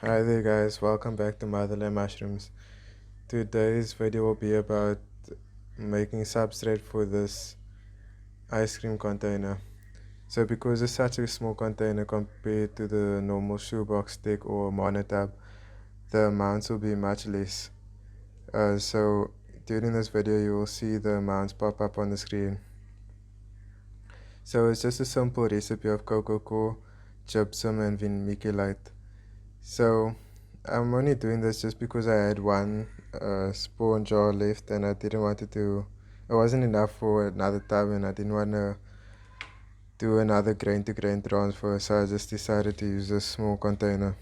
Hi there guys, welcome back to Motherland Mushrooms. Today's video will be about making substrate for this ice cream container. So because it's such a small container compared to the normal shoebox stick or monotab, the amounts will be much less. So during this video you will see the amounts pop up on the screen. So it's just a simple recipe of Coco, gypsum and vermiculite. So I'm only doing this just because I had one spawn jar left and I didn't want it wasn't enough for another tub and I didn't want to do another grain to grain transfer, so I just decided to use a small container.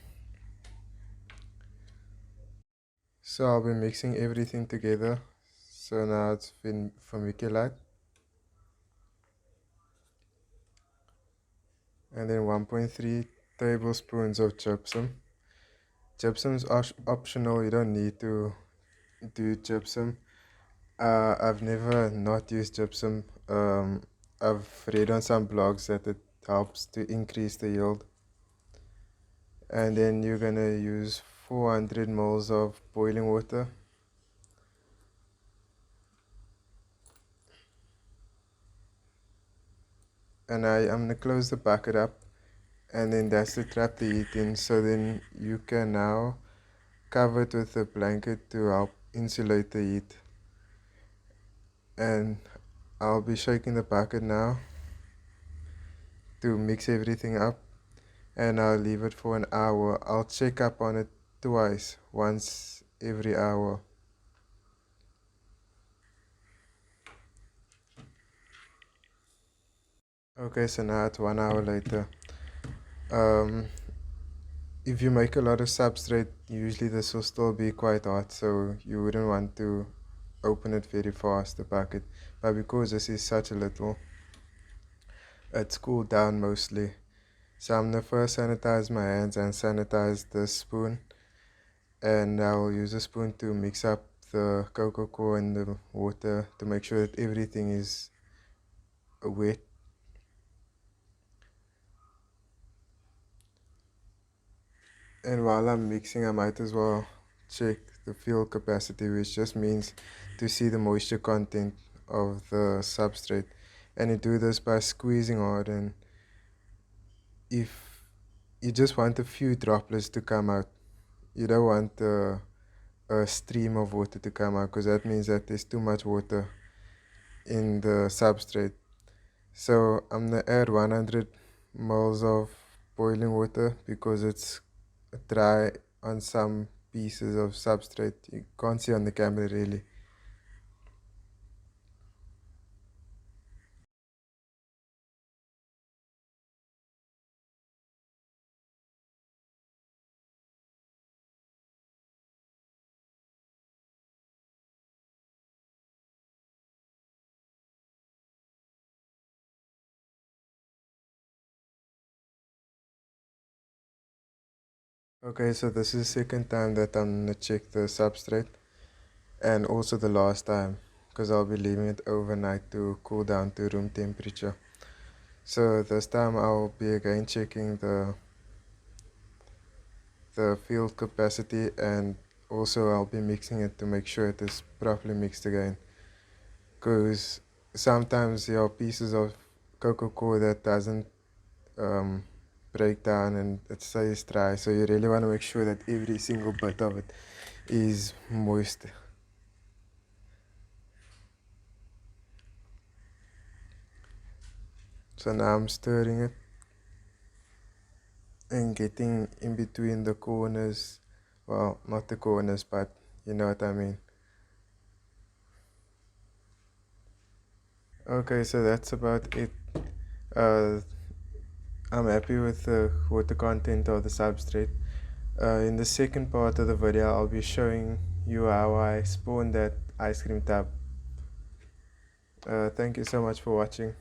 So I'll be mixing everything together. So now it's vermiculite and then 1.3 tablespoons of gypsum. Gypsum's optional, you don't need to do gypsum. I've never not used gypsum. I've read on some blogs that it helps to increase the yield. And then you're gonna use 400 ml of boiling water. And I'm gonna close the bucket up, and then that's to trap the heat in. So then you can now cover it with a blanket to help insulate the heat. And I'll be shaking the bucket now to mix everything up, and I'll leave it for an hour. I'll check up on it twice, once every hour. Okay, so now it's 1 hour later. If you make a lot of substrate, usually this will still be quite hot, so you wouldn't want to open it very fast, the bucket. But because this is such a little, it's cooled down mostly. So I'm gonna first sanitize my hands and sanitize the spoon, and I'll use a spoon to mix up the Coco and the water to make sure that everything is wet. And while I'm mixing, I might as well check the field capacity, which just means to see the moisture content of the substrate. And you do this by squeezing hard, and if you just want a few droplets to come out, you don't want a stream of water to come out, because that means that there's too much water in the substrate. So I'm gonna add 100 ml of boiling water because it's dry on some pieces of substrate. You can't see on the camera really. Okay, so this is the second time that I'm gonna check the substrate, and also the last time, because I'll be leaving it overnight to cool down to room temperature. So this time I'll be again checking the field capacity, and also I'll be mixing it to make sure it is properly mixed again, because sometimes there are pieces of Coco that doesn't break down and it stays dry, so you really want to make sure that every single bit of it is moist. So now I'm stirring it and getting in between the corners, well, not the corners, but you know what I mean. Okay, so that's about it. uh, I'm happy with the water content of the substrate. In the second part of the video I'll be showing you how I spawned that ice cream tub. Thank you so much for watching.